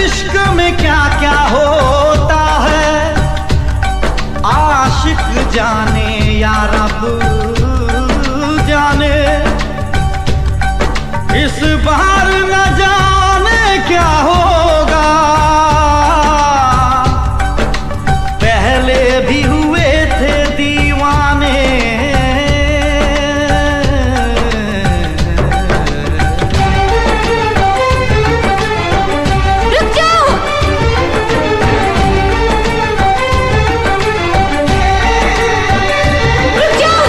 इश्क में क्या क्या होता है आशिक जाने या रब जाने। इस बार न जाने क्या होगा, पहले भी हुए थे दीवाने। रुक जाओ। रुक जाओ।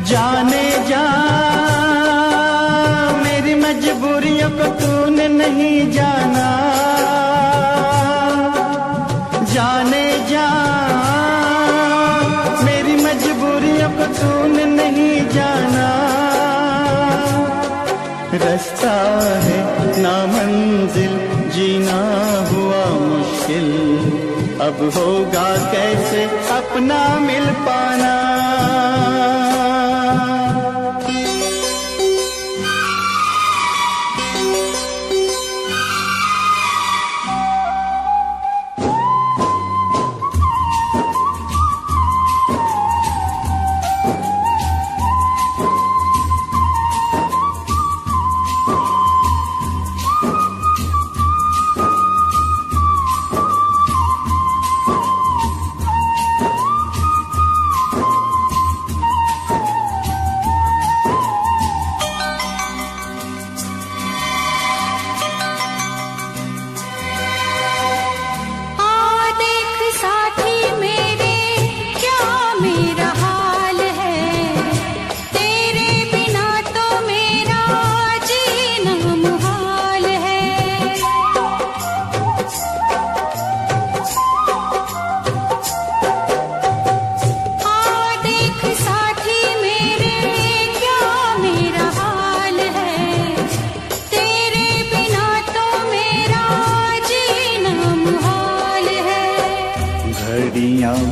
जाने जा मेरी मजबूरियों को तूने नहीं जाना, जाने जा मेरी मजबूरियों को तूने नहीं जाना। रास्ता है ना मंजिल जीना हुआ मुश्किल, अब होगा कैसे अपना मिल पाना।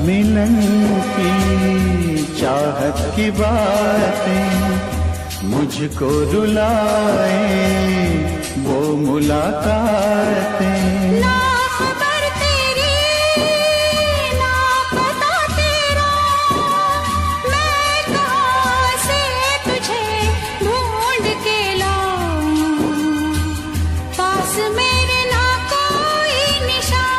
मिलन की चाहत की बातें मुझको रुलाए, वो मुलाकातें। ना खबर तेरी ना पता तेरा, मैं कहाँ से तुझे ढूंढ के लाऊं, पास मेरे ना कोई निशान।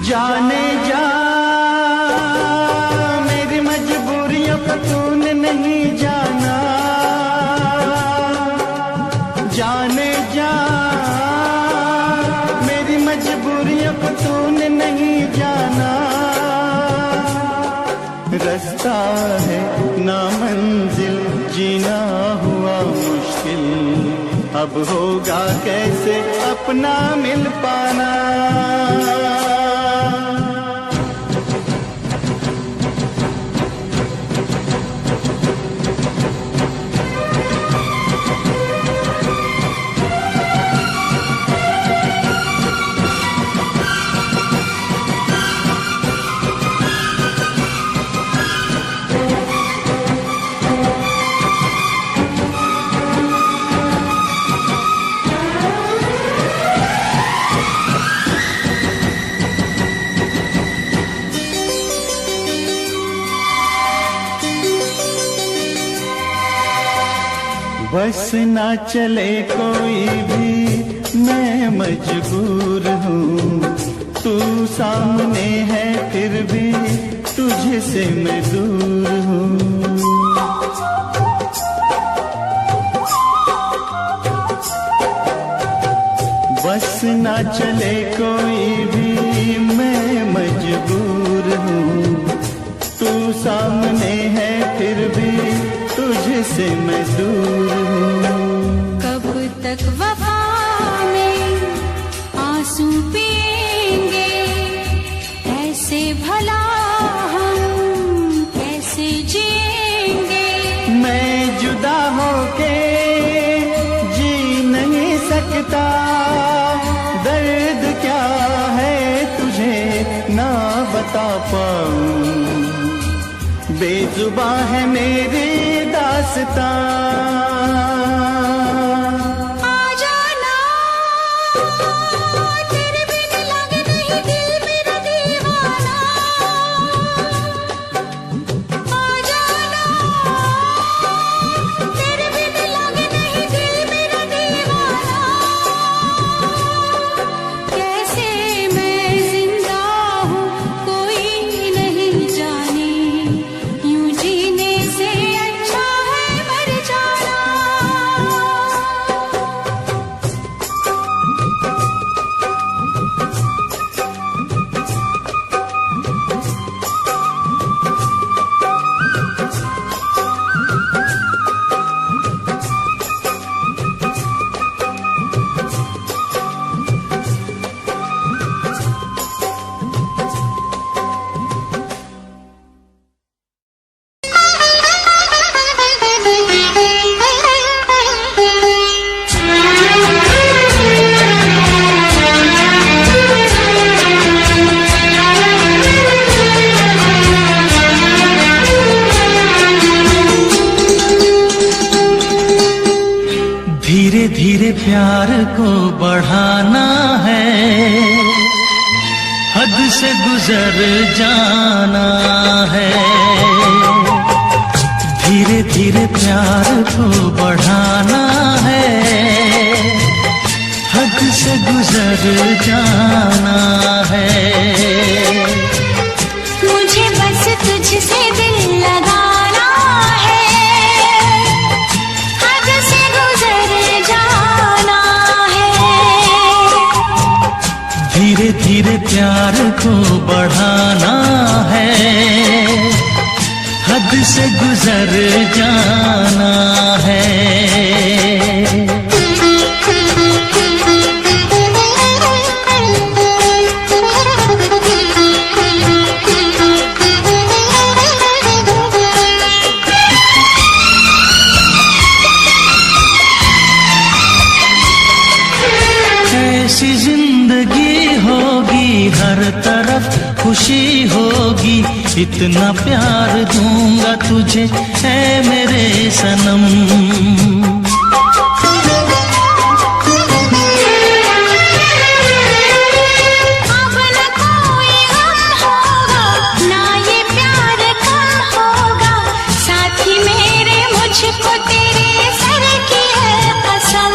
जाने जा मेरी मजबूरियों को तूने नहीं जाना, जाने जा मेरी मजबूरियों को तूने नहीं जाना। रास्ता है ना मंजिल जीना हुआ मुश्किल, अब होगा कैसे अपना मिल पाना। बस ना चले कोई भी मैं मजबूर हूँ, तू सामने है फिर भी तुझसे मैं दूर हूँ। बस ना चले कोई भी मैं मजबूर हूँ, तू सामने है फिर भी तुझसे मैं दूर हूँ। कब तक वफा में आंसू पिएंगे, ऐसे भला हम कैसे जिएंगे। मैं जुदा होके जी नहीं सकता, दर्द क्या है तुझे ना बता पाऊं, बेजुबां है मेरी दास्तां। यूं जीने से अच्छा है मर जाना। प्यार को बढ़ाना है, हद से गुजर जाना है। धीरे धीरे प्यार को बढ़ाना है, हद से गुजर जाना है। मुझे बस तुझसे दिल लगाना है, हद से गुजर जाना है। धीरे धीरे प्यार को बढ़ाना है, हद से गुजर जाना है। ऐसी जिंदगी होगी, हर तरफ खुशी होगी, इतना प्यार दूंगा तुझे ऐ मेरे सनम। अब न कोई गम होगा, ना ये प्यार कम होगा, साथी मेरे मुझको तेरे सर की है कसम।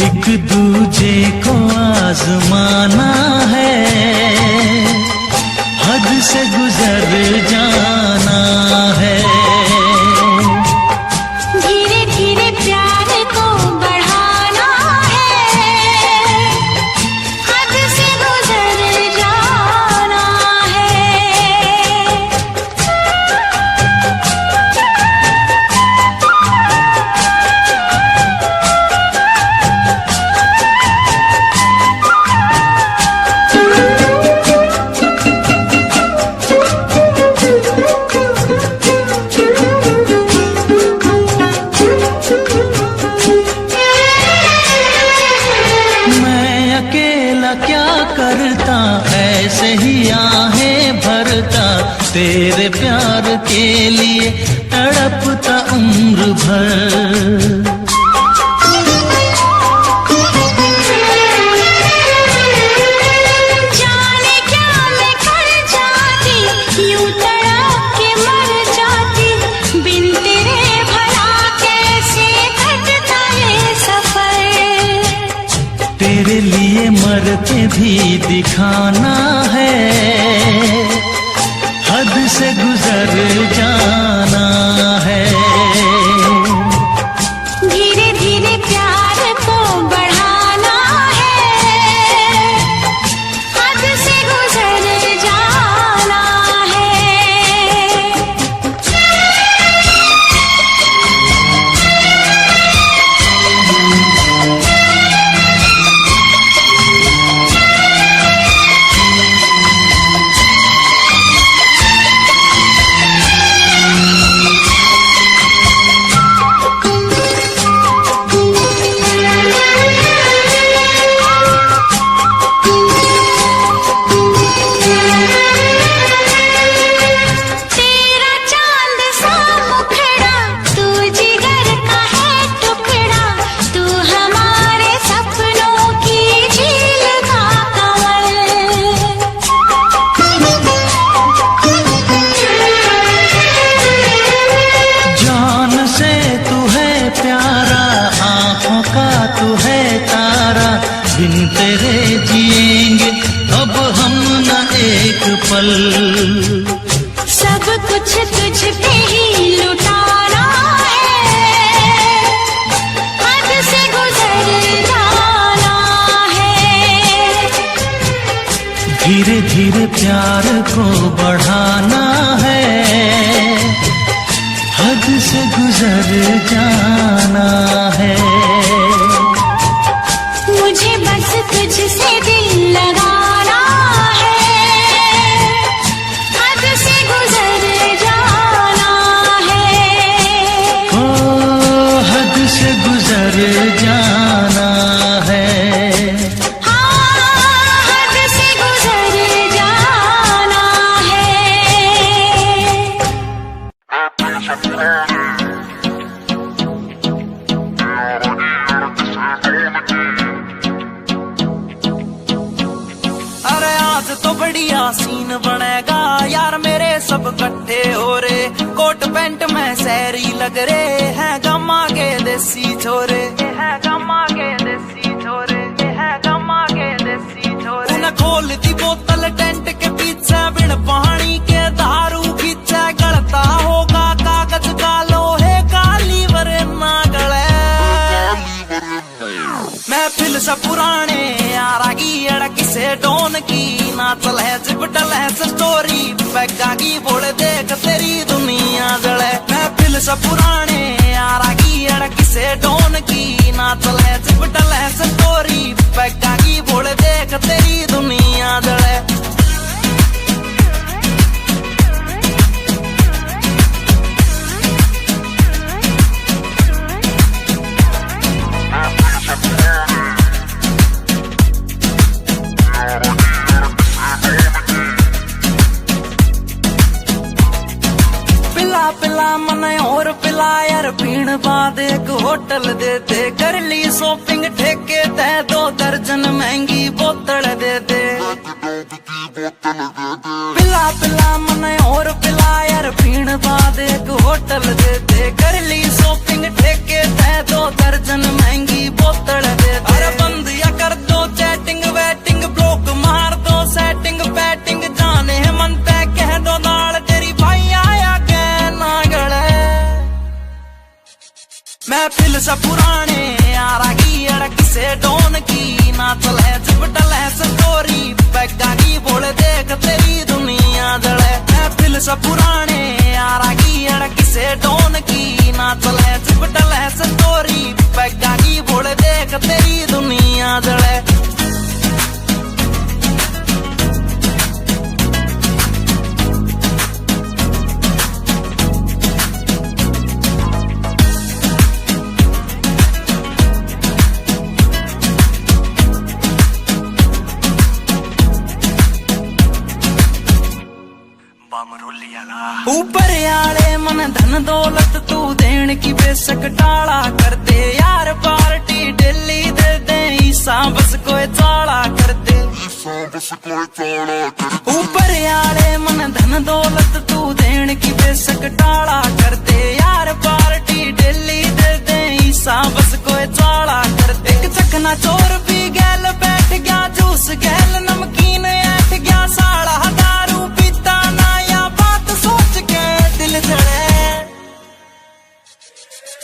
एक दूजे को आजमाना है, हद से गुजर जाना है। धीरे धीरे प्यार को बढ़ाना है, हद से गुजर जाना है। क्या करता ऐसे ही आहें भरता, तेरे प्यार के लिए तड़पता उम्र भर। जाने क्या मैं कर जाती, यूं तड़प के मर जाती, बिन तेरे भला कैसे कटता है सफर। तेरे लिए मर के भी दिखाना है, हद से गुजर जाना है। धीरे धीरे प्यार को बढ़ाना है, हद से गुजर जाना है। तेरा चांद सा मुखड़ा, तू जिगर का है टुकड़ा, तू हमारे सपनों की झील का कमल। जान से तू है प्यारा, आँखों का तू है तारा, बिन तेरे जिएंगे अब हम न एक पल। सब कुछ तुझ पे ही लुटाना है, हद से गुजर जाना है। धीरे धीरे प्यार को बढ़ाना है, हद से गुजर जाना है। मुझे बस तुझसे दिल लगाना है, हद से गुजर जाना है। ओ हद से गुजर जाना है। हाँ, हद से गुजर जाना है। सगरे है गमा के देसी छोरे, है गमा के देसी छोरे, है गमा के देसी छोरे। उन्हें खोल दी बोतल टेंट के पीछे, बिन पानी के दारू खींचे, गलता होगा कागज का लोहे का लीवर ना गले। महफिल से पुराने यारा की अड़क से डोन की, ना चले जिपटल है स्टोरी पैगा की बोल देख तेरी दुनिया जले। महफिल से पुराने यारा की अड़क से डोन की, ना चले जिपटल है स्टोरी पैगा की बोल देख तेरी दुनिया जले। पिला मन और पिला यार पीण बाद एक होटल दे दे, कर ली शॉपिंग ठेके ते 2 दर्जन महंगी बोतल दे दे। पिला पिला मन और पिला यार पीण बाद एक होटल दे दे, कर ली शॉपिंग ठेके ते 2 दर्जन महंगी बोतल दे दे। अरे बंद या कर दो चैटिंग वेटिंग, ब्लॉक मार दो सेटिंग पैटिंग, जाने मन तय कह दो नाल तेरी भाई आया महफिल से पुराने यारा की अड़क से डोन की, ना चले जिपटल है स्टोरी पैगा की बोल देख तेरी दुनिया जले। महफिल से पुराने यारा की अड़क से डोन की, ना चले जिपटल है स्टोरी पैगा की बोल देख तेरी दुनिया जले। ऊपर आले मन धन दौलत तू देन की बेशक टाला कर दे, यार पार्टी डेली दे दे ईसा बस कोई चाला कर दे। ऊपर आले मन धन दौलत तू देन की बेशक टाला कर दे, यार पार्टी डेली दे दे ईसा बस कोई चाला कर दे। एक चकना चोर भी गैल बैठ गया, जूस गैल नमकीन ऐठ गया, साड़ा दारू पीता ना या बात सोच के दिल जले।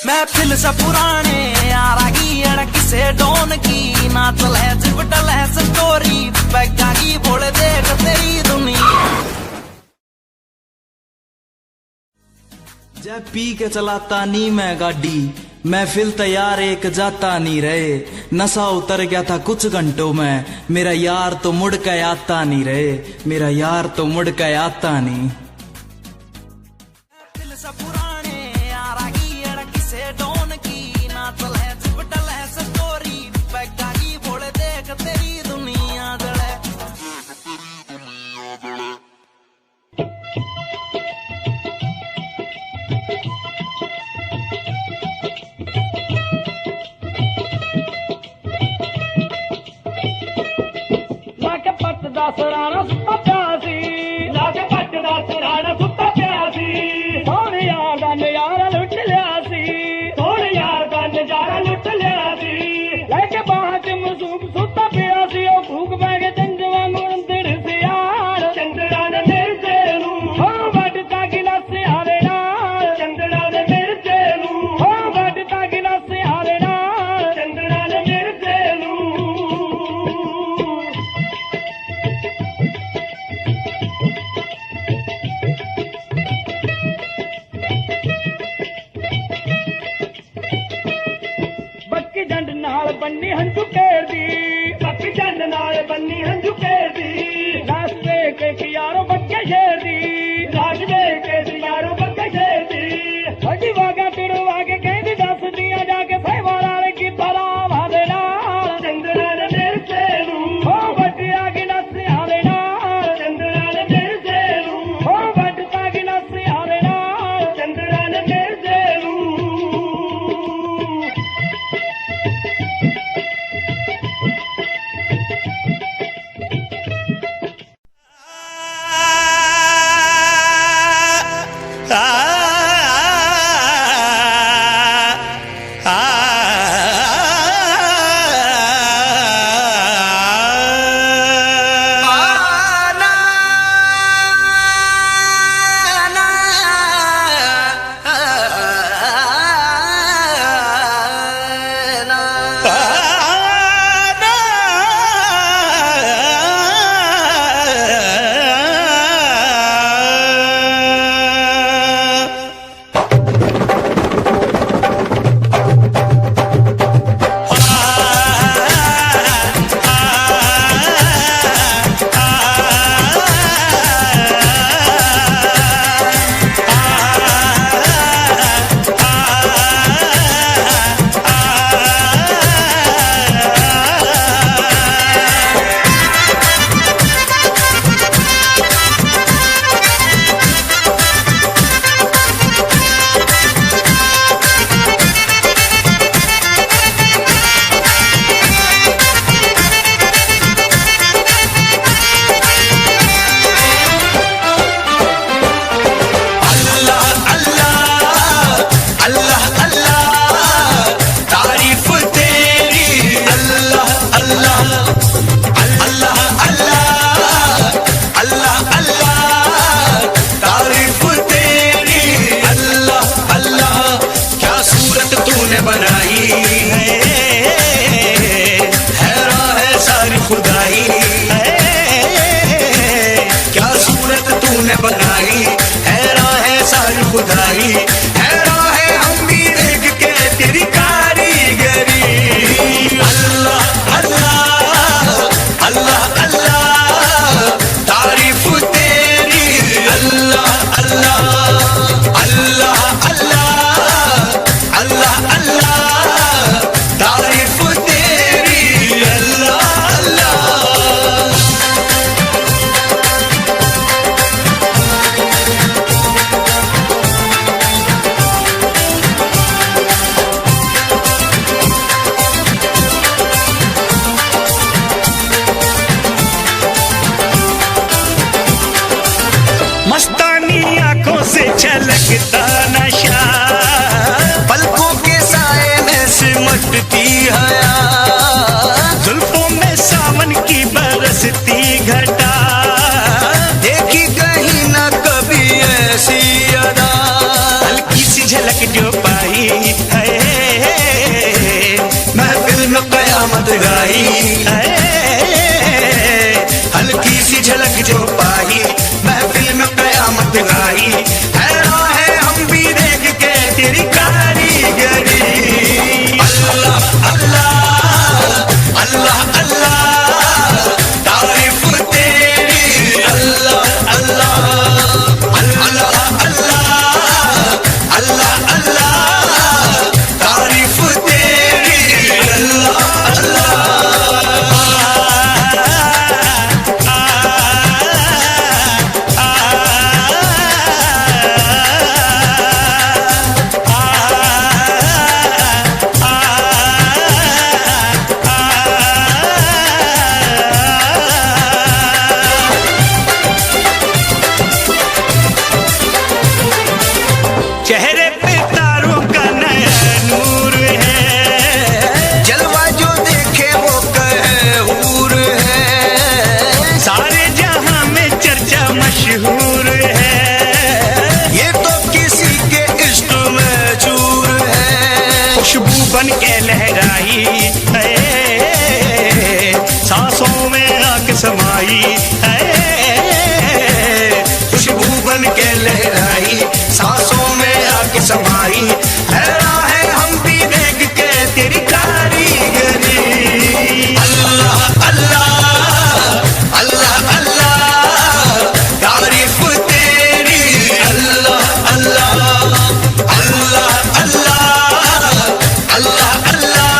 महफिल से पुराने यारा की अड़क से डोन की, ना चले जिपटल है स्टोरी पैगा की बोल देख तेरी दुनिया। जब पी के चलाता नी मैं गाड़ी, महफिल तैयार एक जाता नहीं रहे, नशा उतर गया था कुछ घंटों में, मेरा यार तो मुड़ के आता नहीं रहे, मेरा यार तो मुड़ के आता नहीं। महफिल से पुराने यारा की अड़क से डोन की, ना चले जिपटल है स्टोरी पैगा की बोल देख तेरी दुनिया जले। सराना सुता प्यासी, लाके पट दा सराना सुता प्यासी, सोने यार दा नजारा लुट लिया सी, सोने यार दा नजारा लुट लिया सी। लेके बाहर च मसूब सुता प्यासी, ओ भूख बैगे चंद वांगू अंदर से यार, चंदड़ा ने मिर्चे नू हो वटता गिलास आवे नाल, चंदड़ा ने मिर्चे नू हो वटता गिलास आवे नाल, चंदड़ा ने मिर्चे नू। बन्नी हंजू केर दी, पक्की चंद नाल बन्नी हंजू केर दी, लाश देख के यारो बच्चे शेर दी, लाश देख के यारो बच्चे शेर दी। अजी वागा तेरे वागे कहती दस दिया जाके सहवाला की भला वादे नाल, चंदना ने मेरे से नू हो बटिया गिलास आवे नाल, चंदना ने मेरे से नू हो बटता गिलास आवे नाल, चंदना ने मेरे से नू। खुदाई, हैरान है हम भी देख के तेरी कारीगरी। अल्लाह अल्लाह अल्लाह अल्लाह तारीफ तेरी, अल्लाह अल्लाह अल्लाह अल्लाह अल्लाह अल्लाह तारीफ तेरी, अल्लाह अल्लाह। मस्तानी आंखों से छलकता नशा, पलकों के साए में सिमटती हया, जुल्फों में सावन की बरसती घटा, देखी कहीं ना कभी ऐसी अदा। हल्की सी झलक जो पाई है, महफिल में कयामत गाई है। हल्की सी झलक जो पाई, महफिल में कयामत गाई, हैरान है हम भी देख के तेरी कारीगरी। अल्लाह अल्लाह अल्लाह अल्लाह तारीफ तेरी, अल्लाह अल्लाह अल्लाह अल्लाह अल्लाह अल्लाह तारीफ तेरी, अल्लाह अल्लाह। चेहरे पे तारों का नया नूर है, जलवा जो देखे वो कहे हूर है, सारे जहां में चर्चा मशहूर है, ये तो किसी के इश्क में चूर है। खुशबू बन के लहराई है, सांसों में आके समाई है, खुशबू बन के लहराई, सांसों में आके समाई, हैरान है हम भी देख के तेरी कारीगरी। अल्लाह अल्लाह अल्लाह अल्लाह तारीफ तेरी, अल्लाह अल्लाह अल्लाह अल्लाह अल्लाह अल्लाह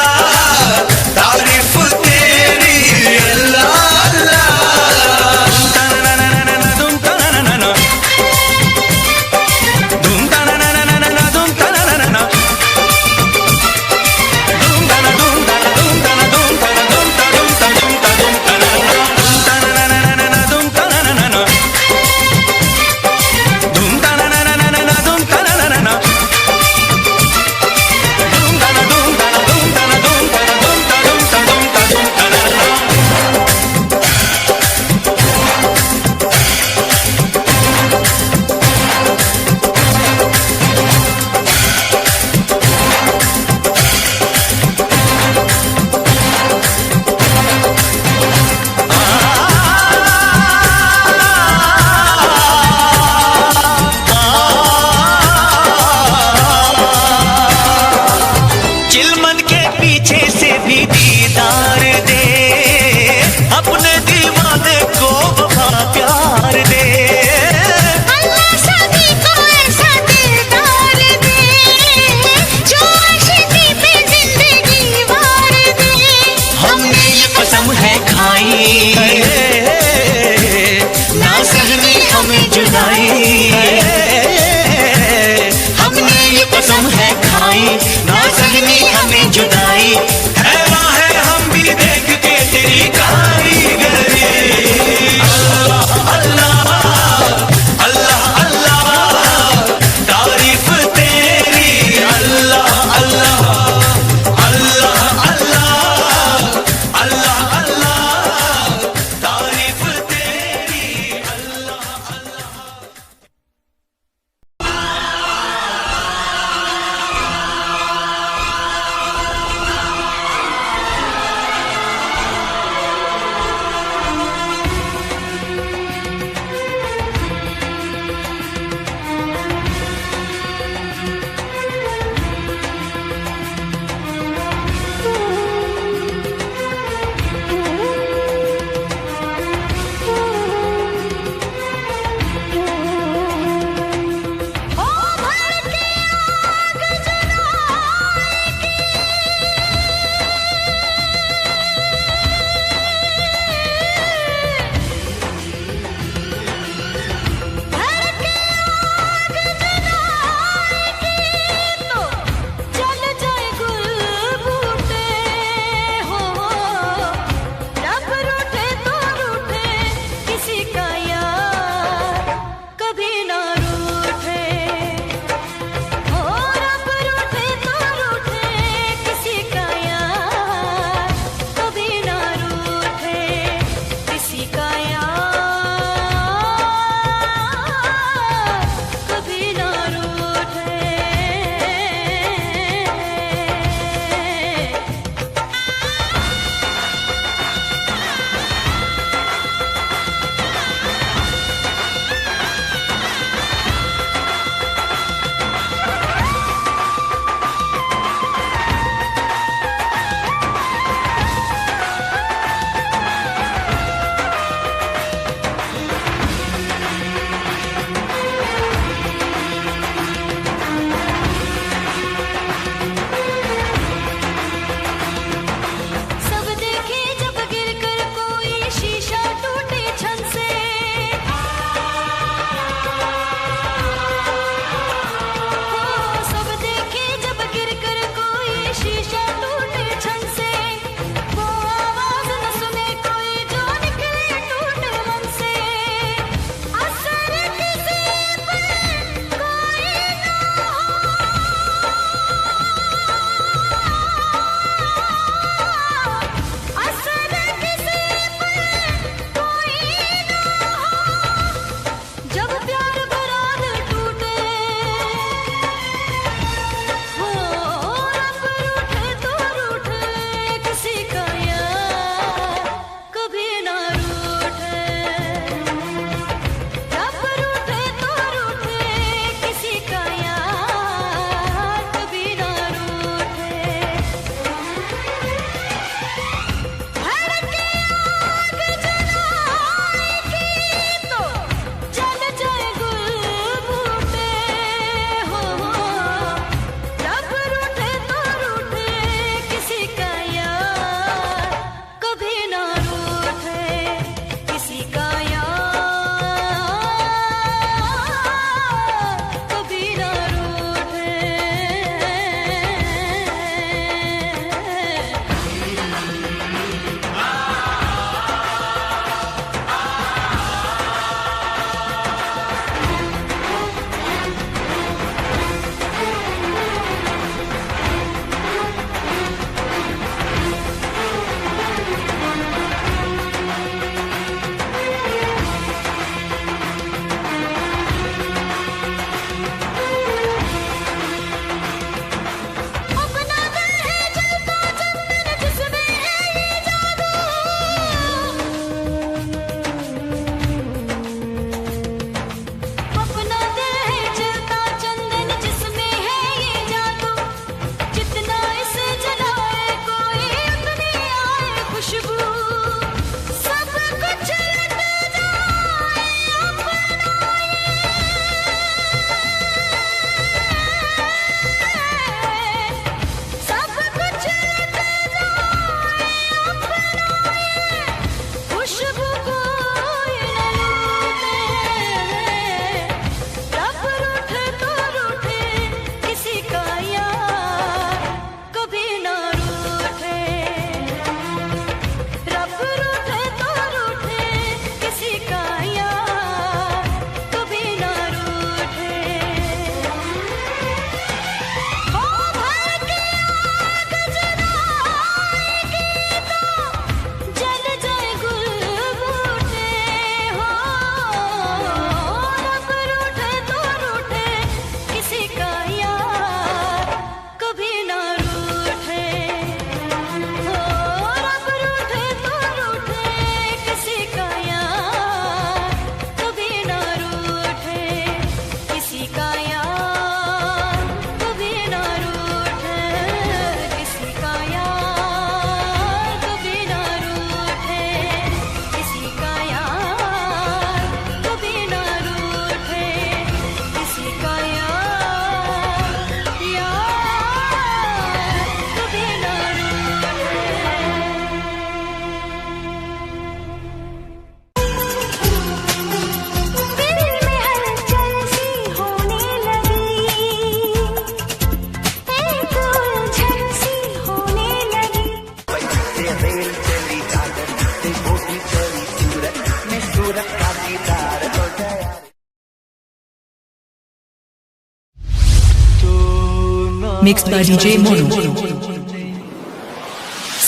Mixed by DJ Mono.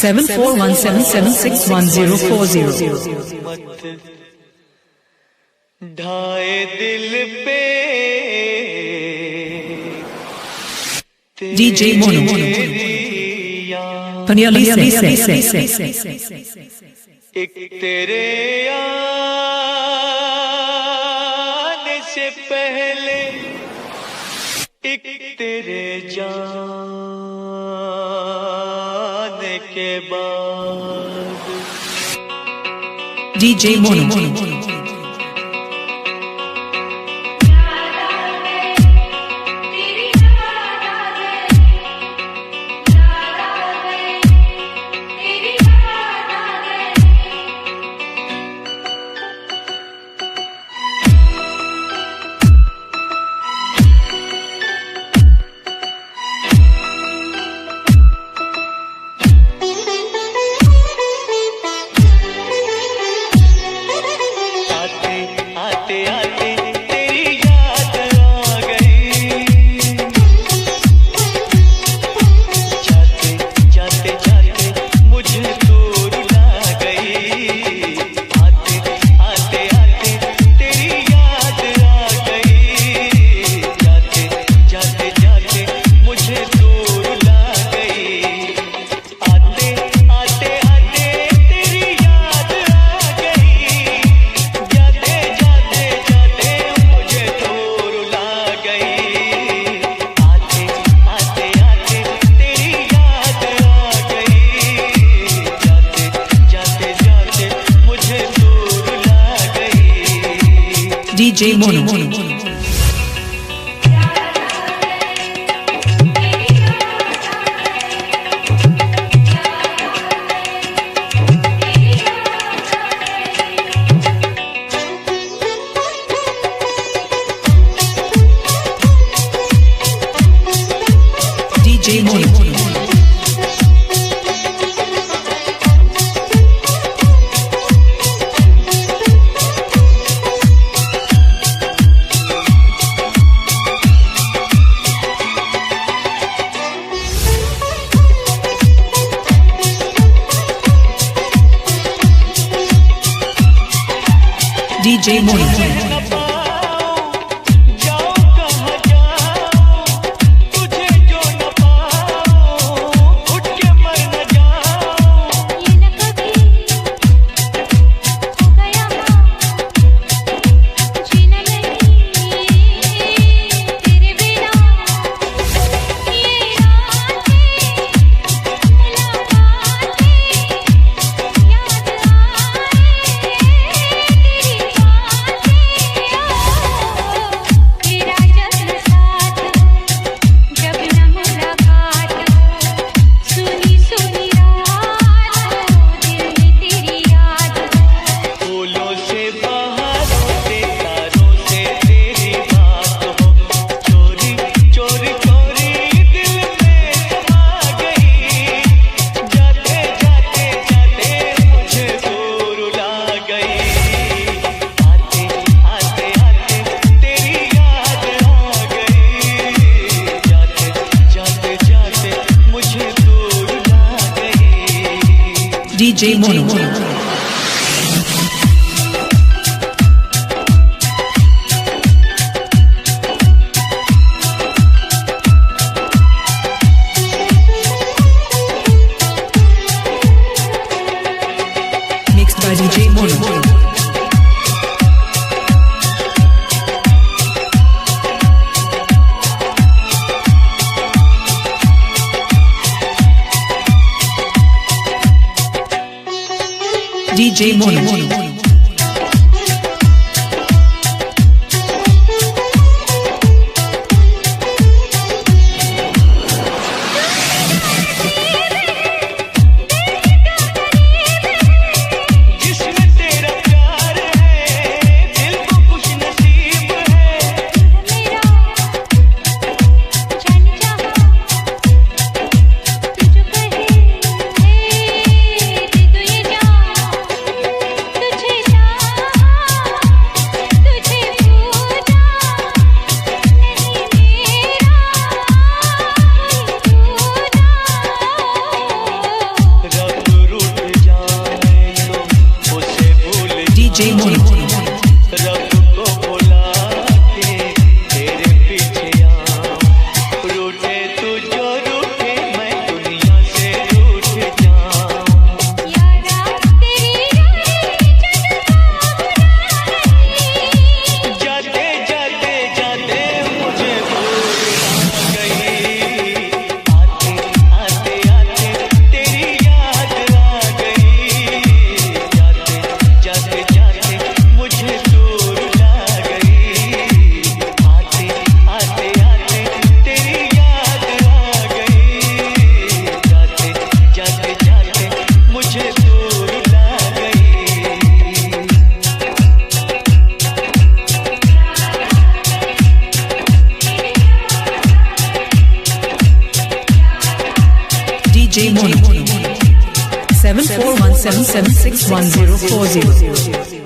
7417761040. ढाए दिल पे DJ Mono. Panyali say. एक तेरे आने से पहले एक तेरे जाने के बाद DJ Mono. DJ Mono. DJ Mono. DJ Mono. DJ Mono. Mixed by DJ Mono. DJ Mono. तुझ DJ Mono 7417761040.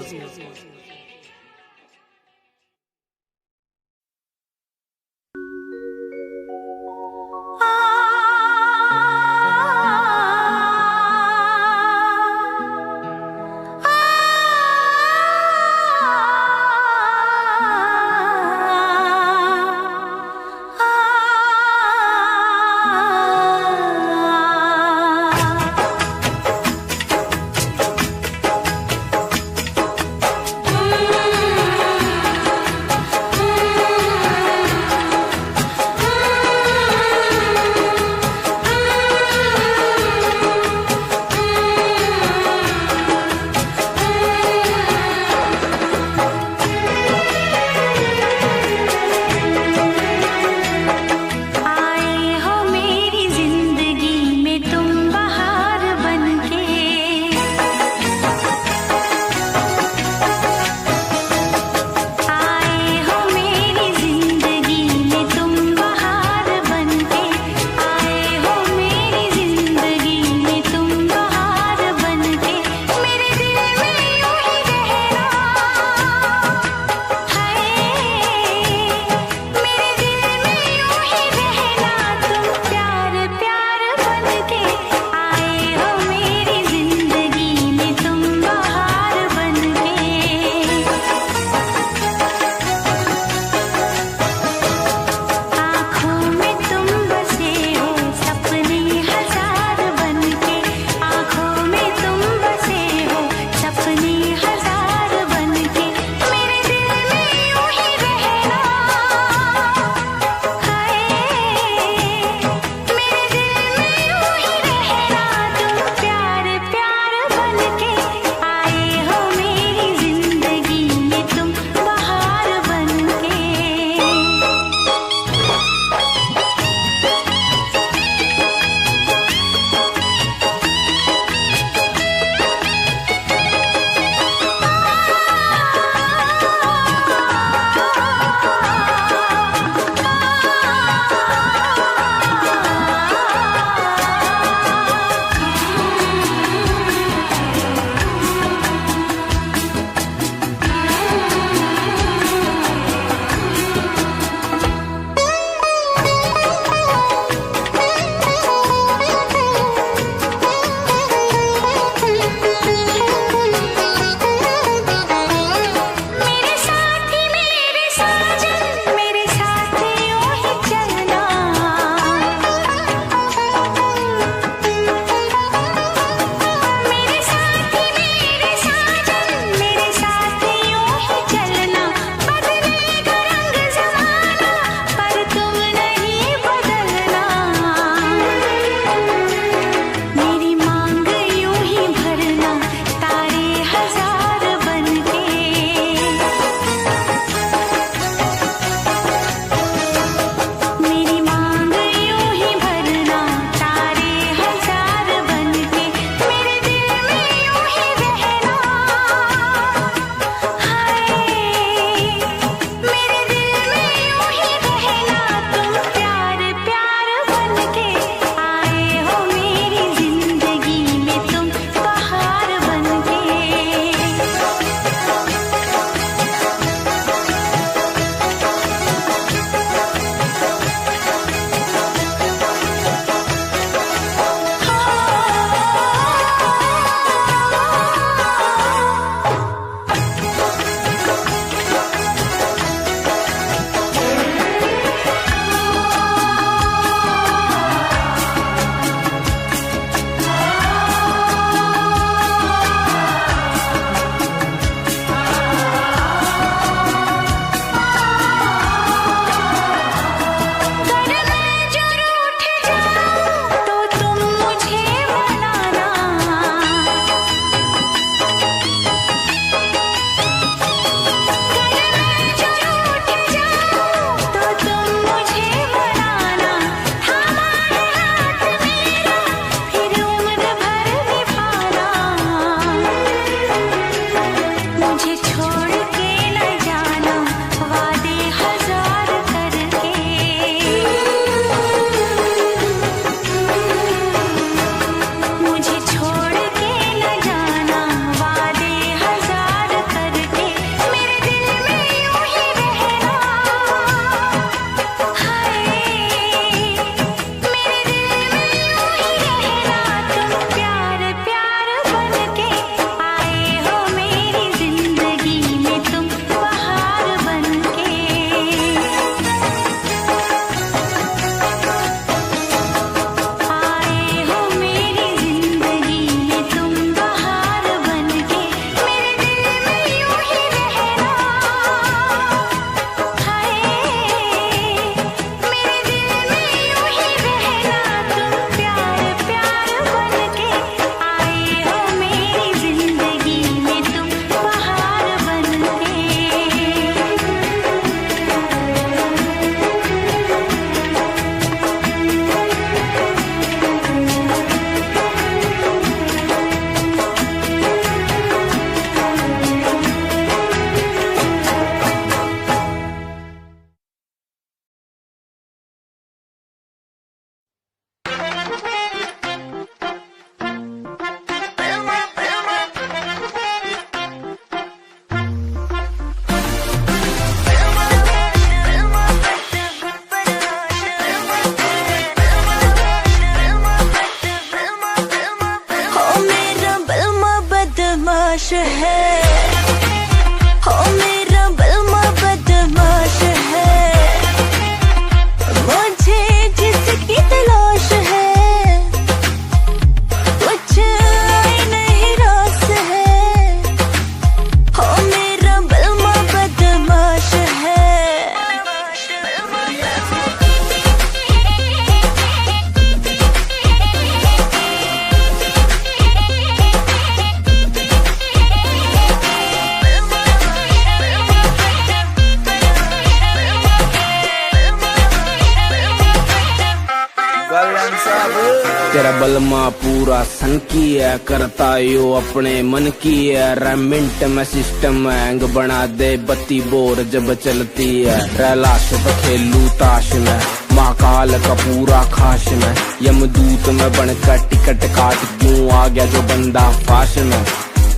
तेरा बलमा पूरा सन की है, करता यो अपने मन की है। रेमिंट में सिस्टम हैंग बना दे, बत्ती बोर जब चलती है। रैलाश पे खेलू ताश में, महाकाल का पूरा खाश में। यमदूत में बनकर टिकट काट क्यों आ गया जो बंदा फाश में।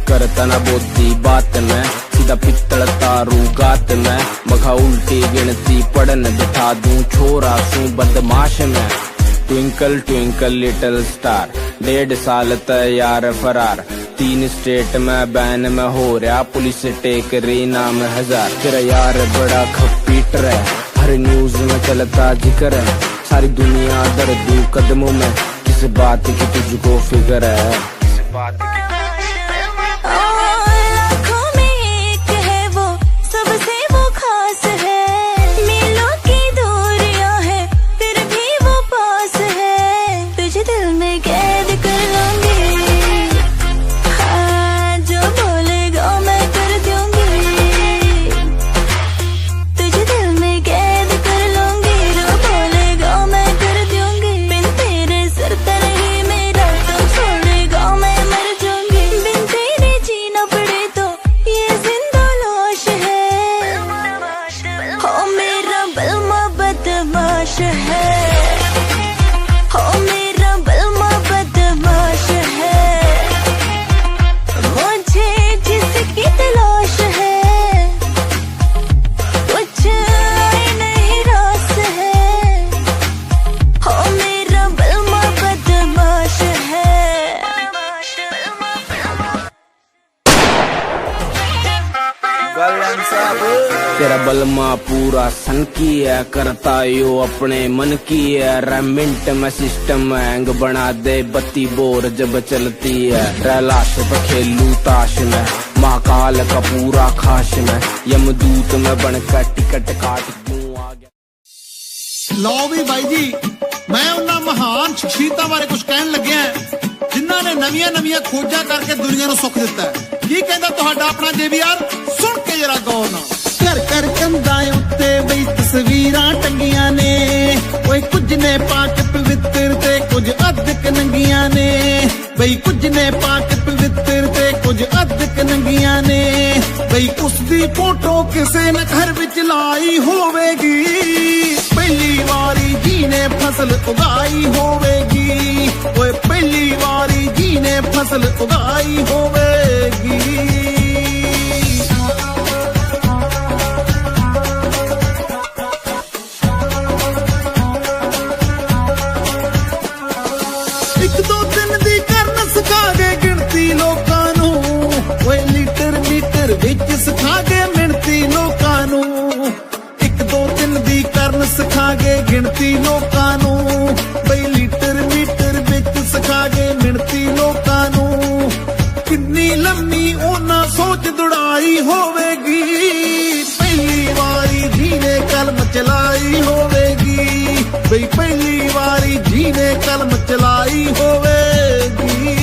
करता ना बोती बात में, सीधा पित्तल तारू गात में। मखा उल्टी गिनती पढ़न बिठा दूं, छोरा सू बदमाश में। ट्विंकल ट्विंकल लिटिल स्टार, 1.5 साल तैयार फरार। 3 स्टेट में बैन में हो रहा, पुलिस टेक रही नाम 1000। तेरा यार बड़ा खपीटर है, हर न्यूज में चलता जिक्र है। सारी दुनिया दर्दू कदमों में, किस बात की तुझको फिक्र है। किस बात की तेरा बलमा पूरा सन की है, करता यो अपने मन की है। रेमिंट में सिस्टम हैंग बना दे, बत्ती बोर जब चलती है। रैलाश पे खेलू ताश में, महाकाल का पूरा खाश में। यमदूत में बनकर टिकट काट क्यों आ गया। लो भी भाई जी, मैं उन्हां महान शख्सियतां बारे कुछ कहन लग्या जिन्हां ने नवीਆਂ नवीਆਂ खोजा करके दुनिया ਨੂੰ सुख दिता है। की कहंदा तुहाडा अपना JBR, सुन के जरा गौर नाल। घर घर कंधां उत्ते बई तस्वीरां टंगियां ने, ओए कुछ ने पाक पवित्र ते कुछ अधक नंगियां ने। बई कुछ ने पाक पवित्र ते कुछ अधक नंगियां ने। बई उसदी फोटो किसे ने घर विच लाई होवेगी, पहली वारी जी ने फसल उगाई होवेगी। ओए पहली वारी जी ने फसल उगाई होवेगी। एक दो दिन दी करन सिखा गए गिनती लोकां नू, ओए लीटर मीटर विच सिखा गए मिणती लोकां नू। एक दो दिन दी करन सिखा गए गिनती लोकां नू, बई लीटर मीटर विच सिखा गए मिणती लोकां नू। किन्नी लम्मी ओना सोच दुड़ाई होवेगी, पहली वारी जी ने कलम चलाई होवेगी। बई पहली वारी जी ने कलम चलाई होवेगी।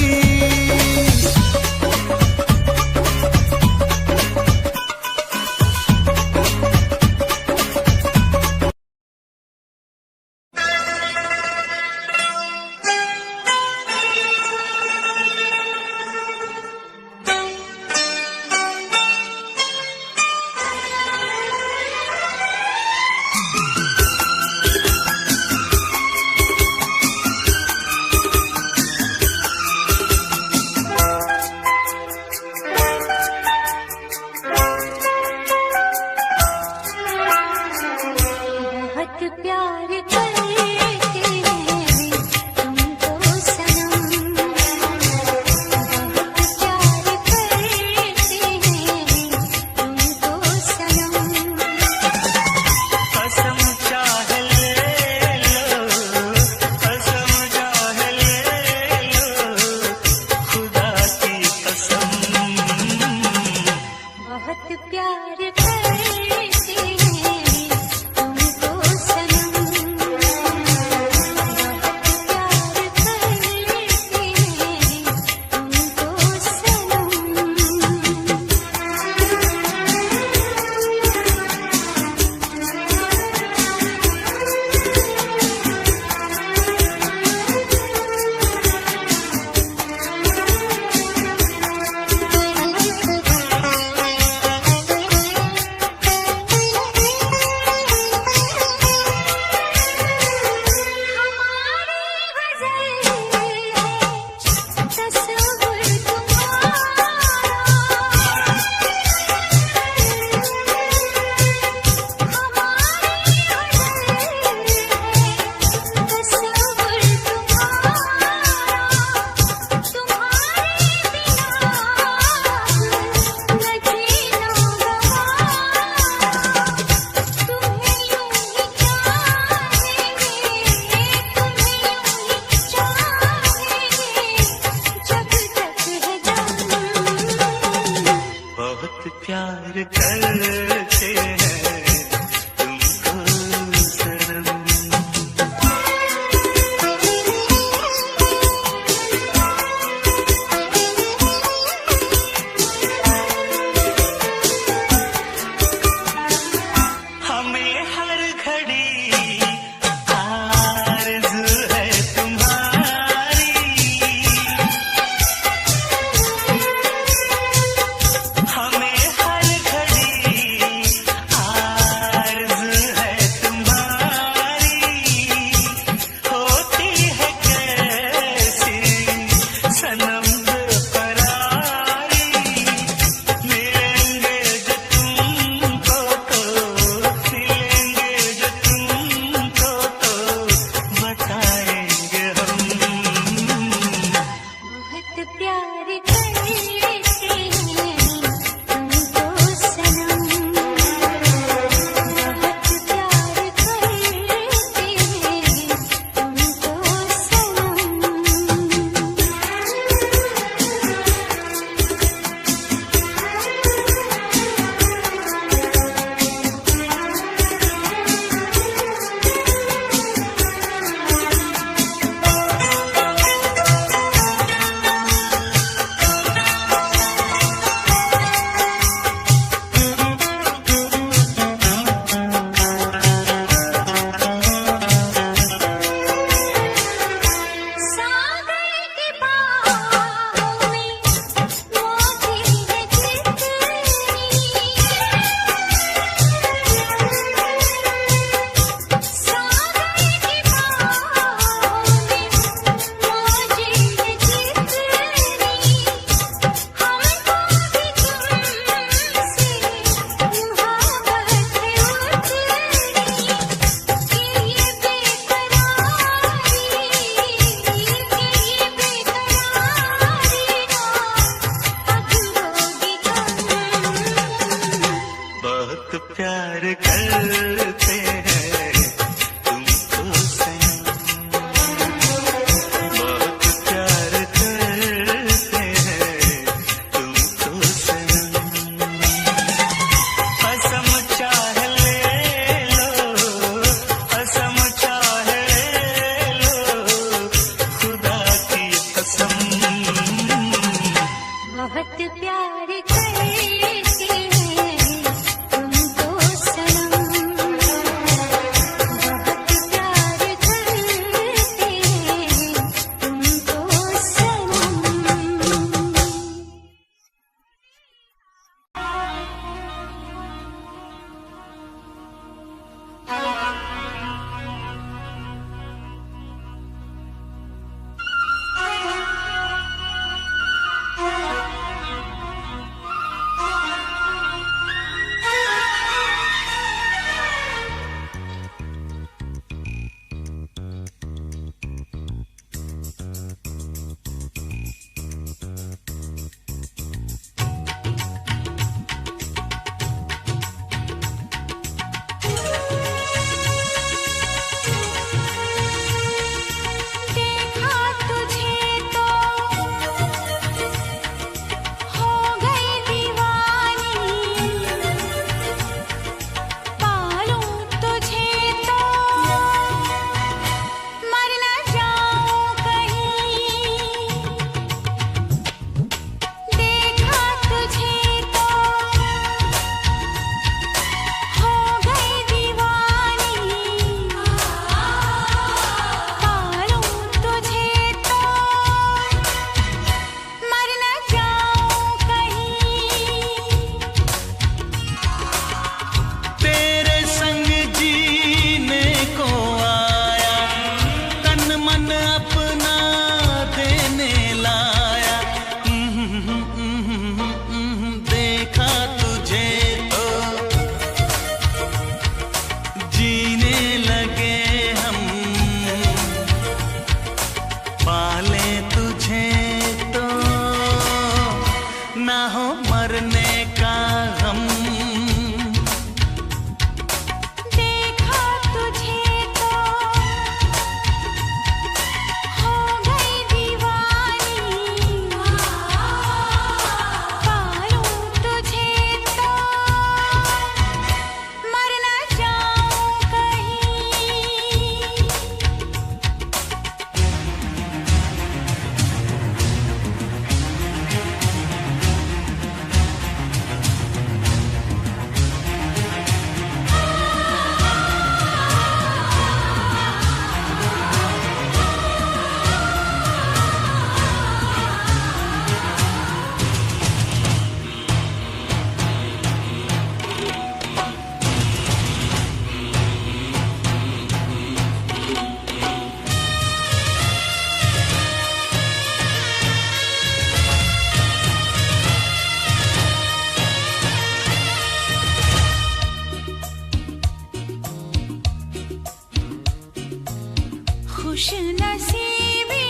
खुश नसीबी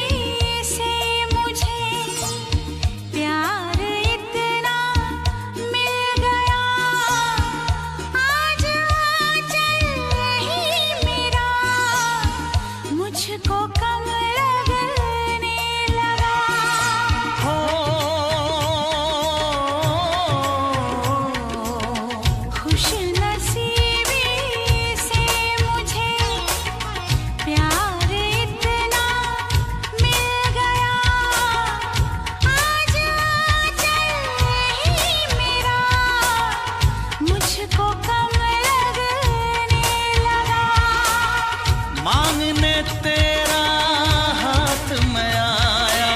से मुझे प्यार इतना मिल गया, आज आंचल ही मेरा मुझको कम लगने लगा। हो खुश नसीबी से मुझे प्यार इतना मिल गया, आज आंचल ही मेरा मुझको कम लगने लगा। मांगने तेरा हाथ में आया,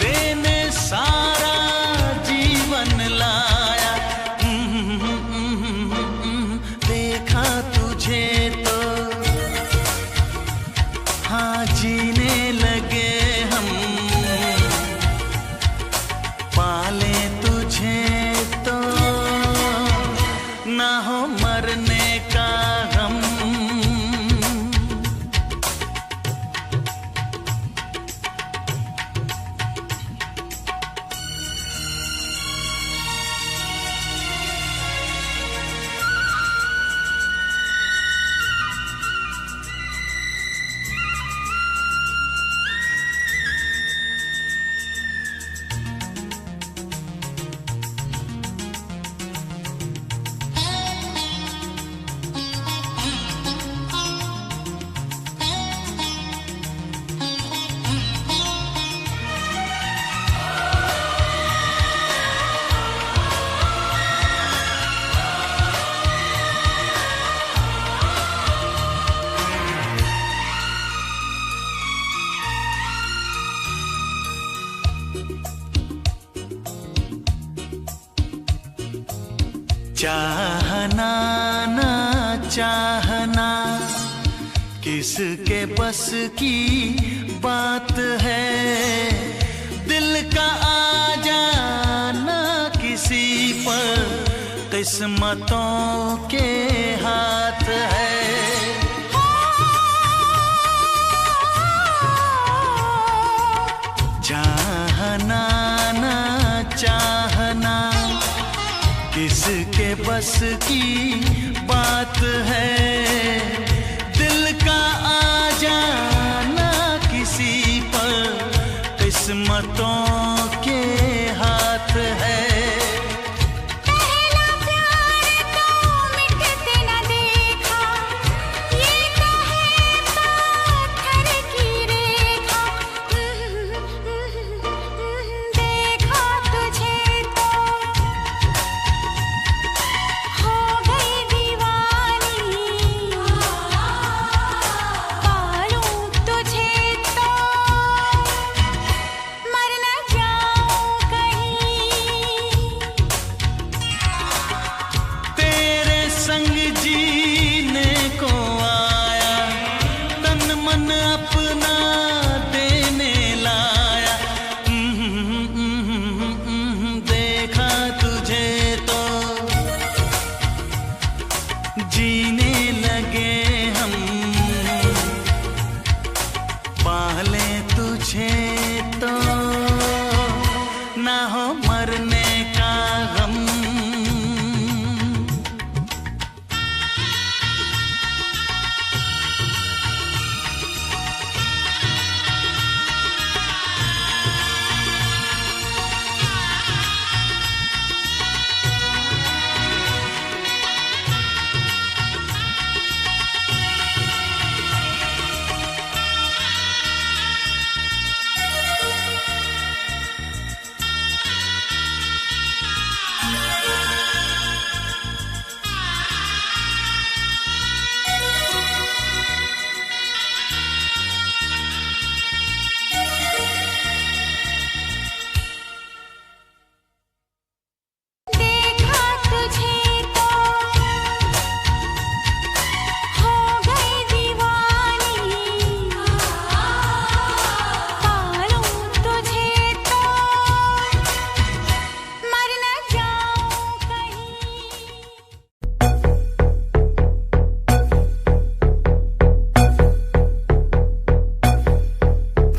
देने सारा जीवन लाया। देखा तुझे तो हाँ जीने लगे हम, पाले तुझे तो ना हो मरने का गम। चाहना ना चाहना किसके बस की बात है, दिल का आ जाना किसी पर किस्मतों के हाथ है। चाहना ना चाहना किसके बस की बात है, दिल का आ जाना किसी पर किस्मतों के हाथ है। पहला प्यार तो मिटते न देखा, ये तो है पत्थर की रेखा। देखा तुझे तो हो गई दीवानी, पालूं तुझे तो मर न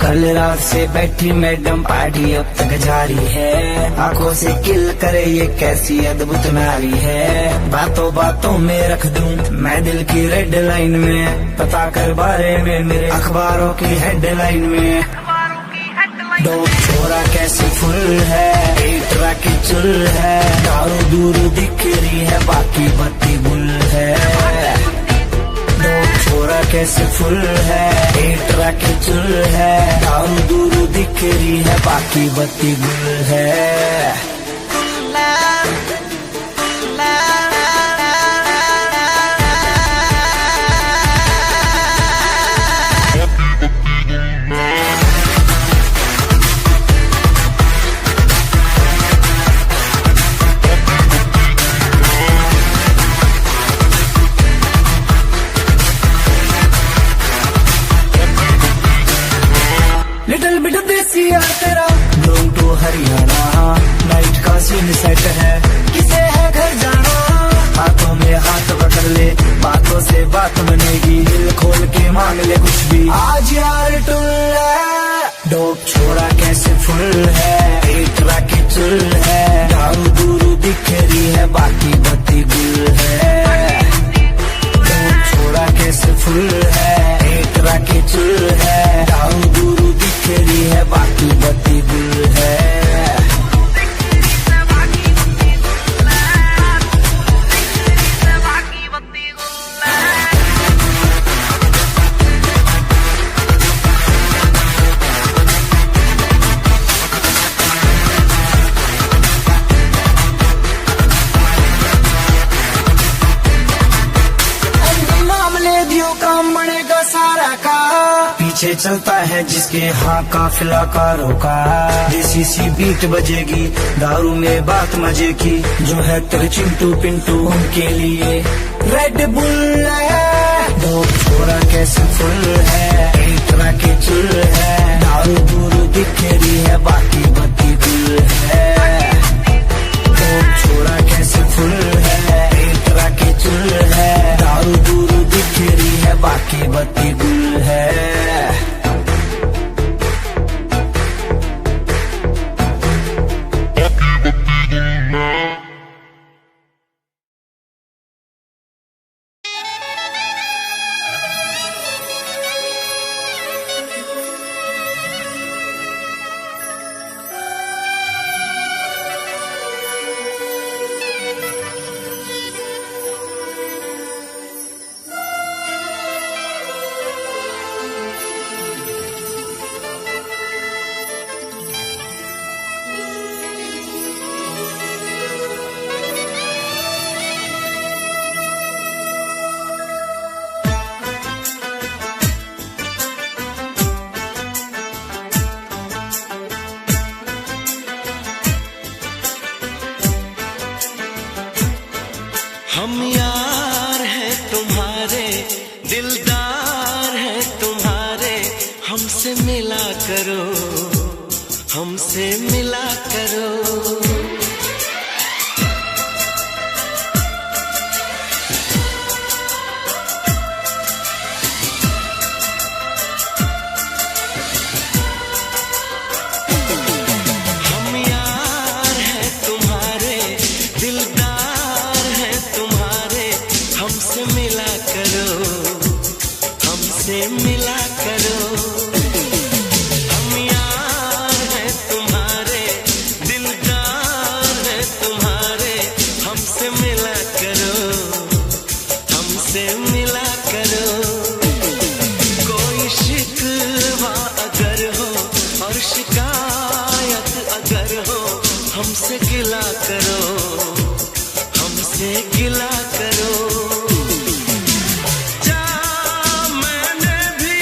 कल रात से बैठी मैडम पार्टी अब तक जारी है, आंखों से किल करे ये कैसी अद्भुत नारी है। बातों बातों में रख दूं मैं दिल की रेड लाइन में, पता कर बारे में मेरे अखबारों की हेडलाइन में। डोप छोरा कैसी फुल है, एटरा की चुल है, दारू दूर दिख रही है बाकी बत्ती गुल है। डोप छोरा कैसे फुल है, एटरा की चुल है, दारू दूर दिख रही है बाकी बत्ती गुल है। लिटिल बिट देसी है तेरा ब्लूम टू हरियाणा, नाइट का सीन सेट है, किसे है घर जाना। हाथों में हाथ पकड़ ले, बातों से बात बनेगी, दिल खोल के मांग ले कुछ भी, आज यार टुल है। डोप छोरा कैसे फुल है, एटरा की चुल है, दारू दूरू दिख रही है बाकी बत्ती गुल है। डोप छोरा कैसे फुल है, एटरा की चुल है, दारू दूरू दिख रही है बाकी बत्ती गुल है। काम बनेगा सारा का, पीछे चलता है जिसके हाँ काफिला कारों का। देसी सी बीट बजेगी, दारू में बात मजे की, जो है तेरे चिंटू पिंटू उनके लिए रेड बुल है। दो छोरा कैसे फुल है, एटरा के चुल है, दारू दूरू दिख रही है बाकी बत्ती गुल है। दो छोरा कैसे फुल है, एटरा के चुल है, दारू दूरू दिख रही है बाकी बत्ती गुल है। हम यार हैं तुम्हारे, दिलदार हैं तुम्हारे, हमसे मिला करो, हमसे मिला करो। हम यार हैं तुम्हारे, दिलदार हैं तुम्हारे, हमसे मिला करो, हमसे मिला करो। हम यार हैं तुम्हारे, दिलदार हैं तुम्हारे, हमसे मिला करो, हमसे मिला करो। कोई शिकवा अगर हो और शिकायत अगर हो, हमसे गिला करो, हमसे गिला करो। जा मैंने भी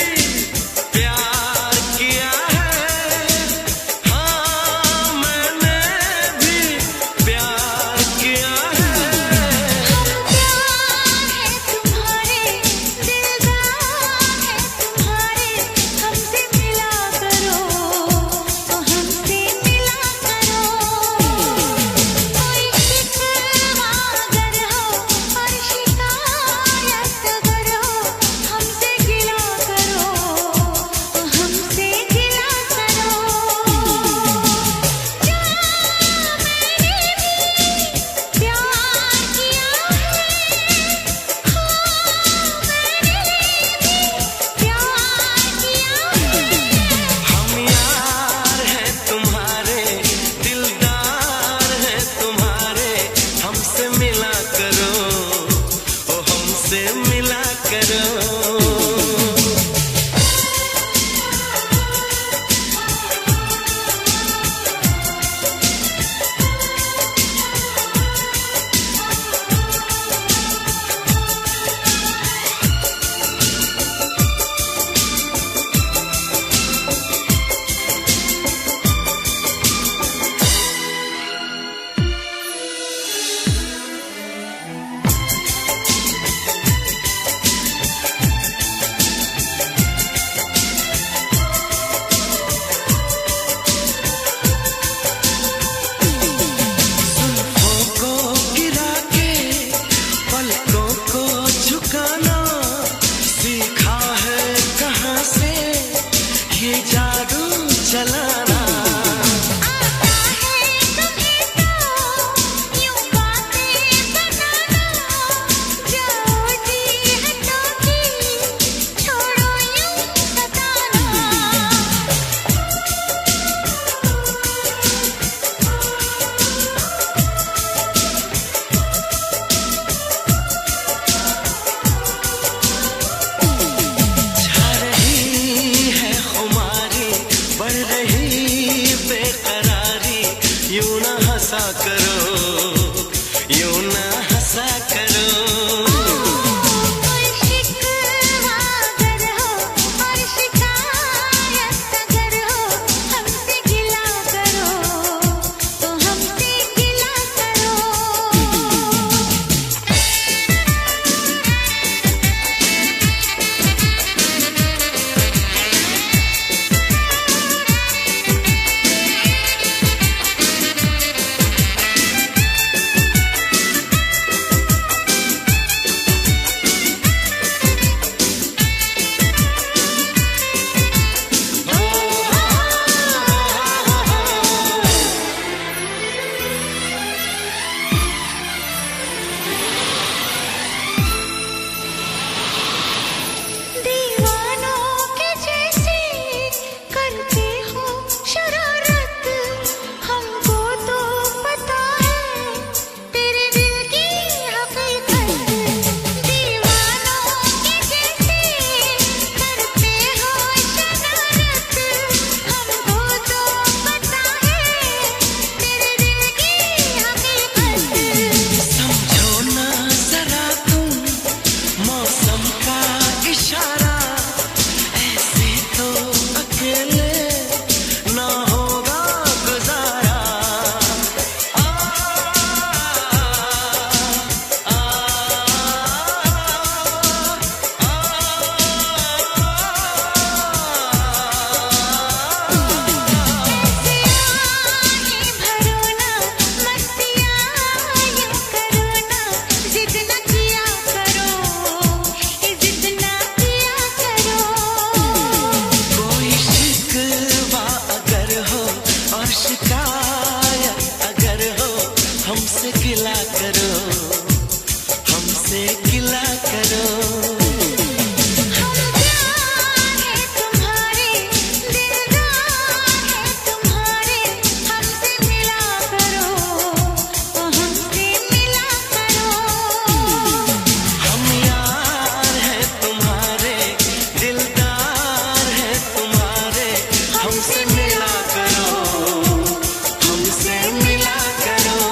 करो, हमसे गिला करो। हम प्यार है तुम्हारे, दिलदार है तुम्हारे, हमसे मिला करो, हमसे मिला करो। हम यार है तुम्हारे, दिलदार है तुम्हारे, हमसे मिला करो, हमसे मिला करो।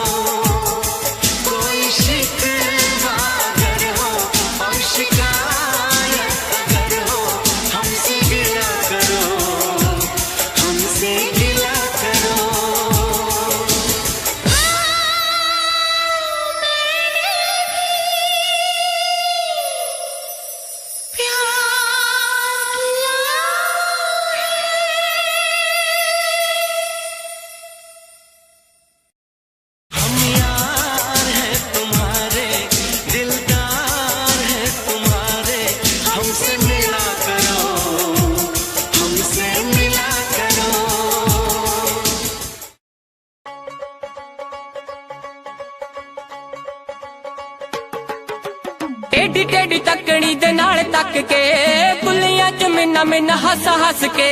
कोई शिकवा अगर हो और शिकायत अगर हो, हमसे गिला करो, हमसे गिला करो। हम यार है तुम्हारे, दिलदार है तुम्हारे, हमसे मिला करो, हमसे मिला करो। टेढ़ी टेढ़ी तकड़ी दे नाल तक के, बुलियां च मिन्ना मिन्ना हस हस के।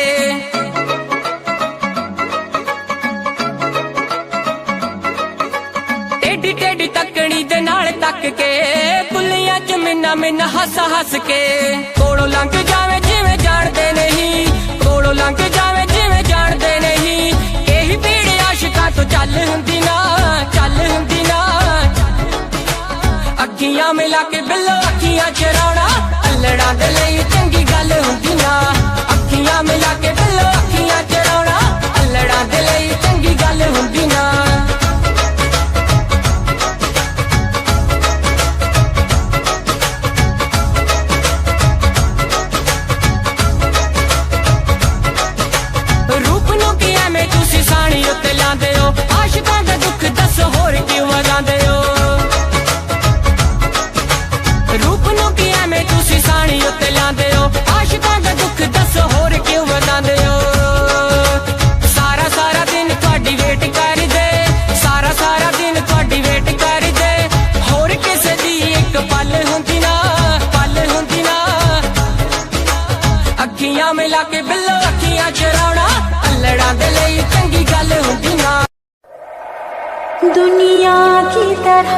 टेढ़ी टेढ़ी तकड़ी दे नाल तक के, बुलियां च मिन्ना मिन्ना हस हस के। कोलों लंघ जावे जिवें जाणदे नहीं, कोलों लंघ जावे जिवें जाणदे नहीं। यही भीड़ आशिकां तो चल हुंदी ना, चल हुंदी ना। अखियां मिला के बिल्लो अखियां चराउणा, अल्लड़ां दे लई चंगी गल हुंदी ना। अखियां मिला के बिल्लो अखियां चराउणा, अल्लड़ां दे लई चंगी गल हुंदी ना। रूप नूं की एवें तुसीं साणी उत्ते लांदे हो, आशिकां दा दुख दस होर क्यों वधांदे हो। रूप नूं की एवें तुसीं साणी उत्ते लांदे हो, आशिकां दा दुख दस होर क्यों वधांदे हो। सारा सारा दिन तुहाडी वेट करदे, सारा सारा दिन तुहाडी वेट करदे। होर किसे दी इक पल हुंदी ना, पल हुंदी ना। अखियां मिला के बिल्लो अखियां चराउणा, अल्लड़ां दे लई चंगी गल हुंदी ना। दुनिया की तरह,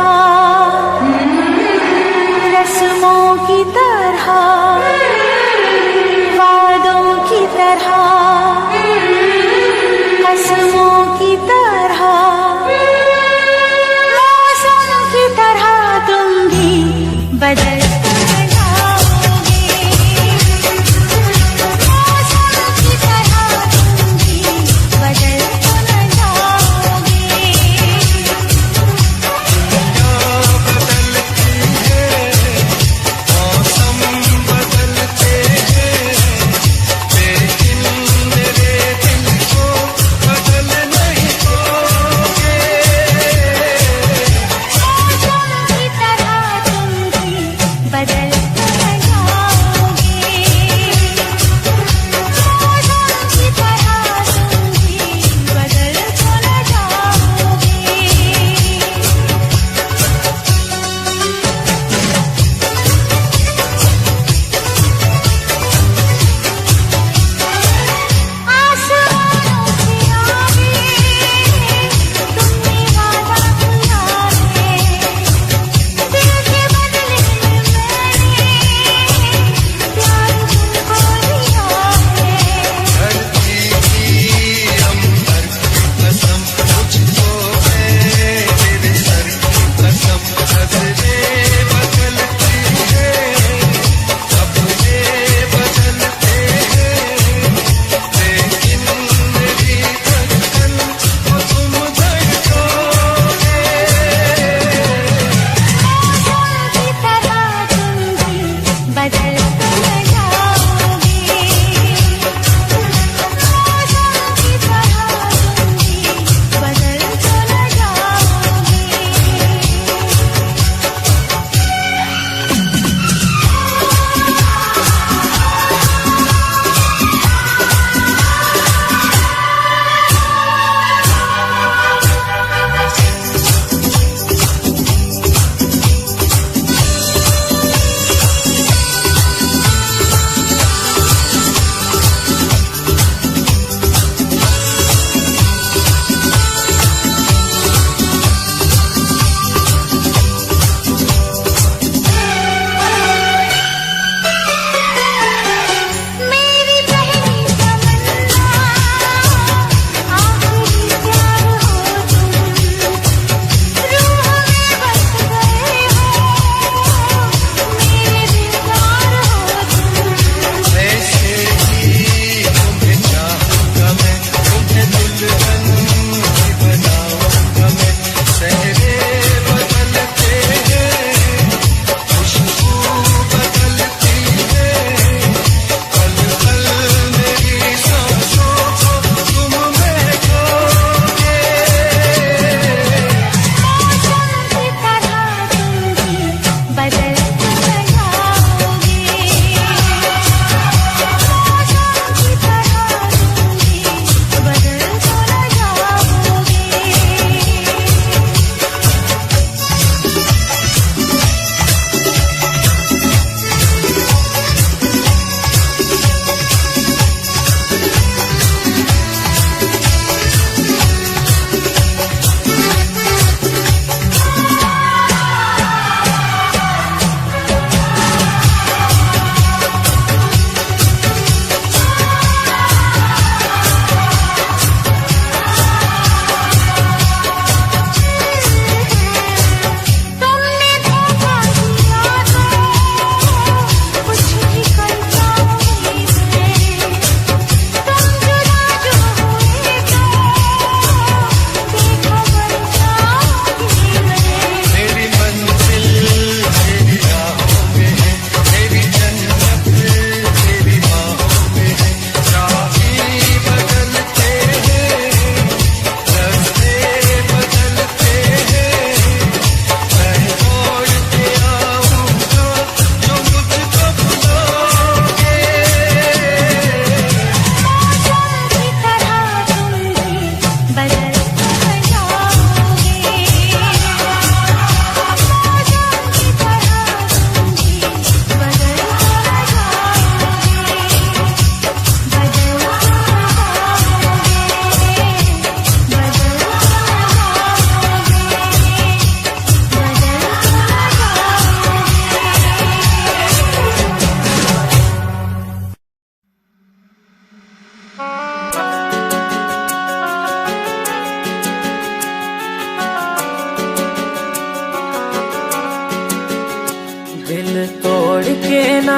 रस्मों की तरह, वादों की तरह, कसमों की तरह, मौसम की तरह तुम भी बदलते जाओगे। मौसम की तरह तुम भी बदलते जाओगे। मौसम बदलती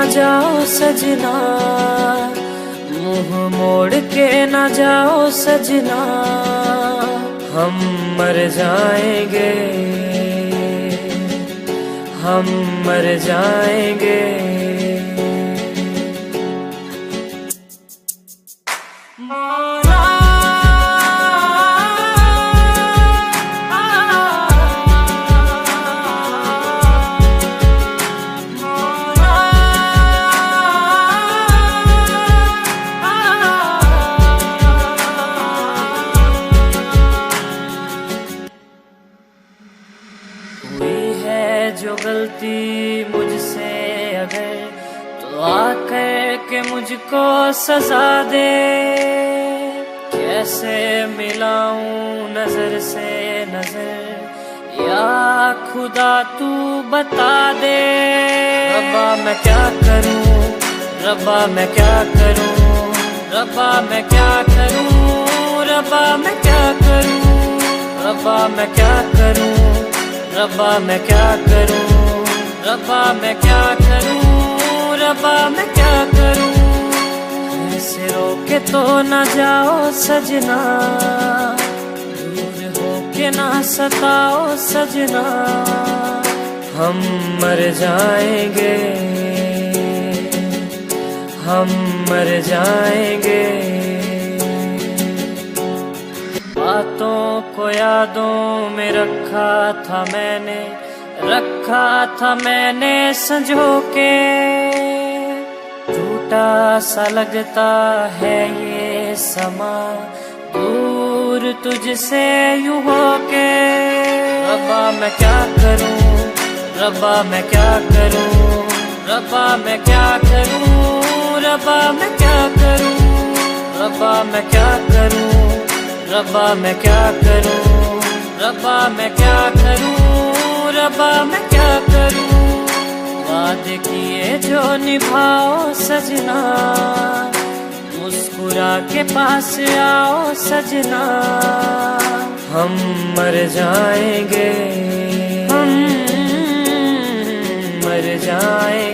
जाओ सजना, मुंह मोड़ के न जाओ सजना, हम मर जाएंगे, हम मर जाएंगे। जो गलती मुझसे अगर तो आकर के मुझको सजा दे, कैसे मिलाऊं नजर से नजर या खुदा तू बता दे। रब्बा मैं क्या करूं, रब्बा मैं क्या करूं, रब्बा मैं क्या करूं, रब्बा मैं क्या करूं, रब्बा मैं क्या करूं, रब्बा मैं क्या करूं, रब्बा मैं क्या करूं, रब्बा मैं क्या करूं। ऐसे रोके तो न जाओ सजना, दूर होके ना सताओ सजना, हम मर जाएंगे, हम मर जाएंगे। बातों को यादों में रखा था मैंने, रखा था मैंने संजो के, टूटा सा लगता है ये समा दूर तुझसे यूं होके। रब्बा मैं क्या करूं, रब्बा मैं क्या करूं, रब्बा मैं क्या करूं, रब्बा मैं क्या करूं, रब्बा मैं क्या करूं, रब्बा मैं क्या करूं, रब्बा मैं क्या करूं, रब्बा मैं क्या करूं। वादे किए जो निभाओ सजना, मुस्कुरा के पास आओ सजना, हम मर जाएंगे, हम मर जाएंगे।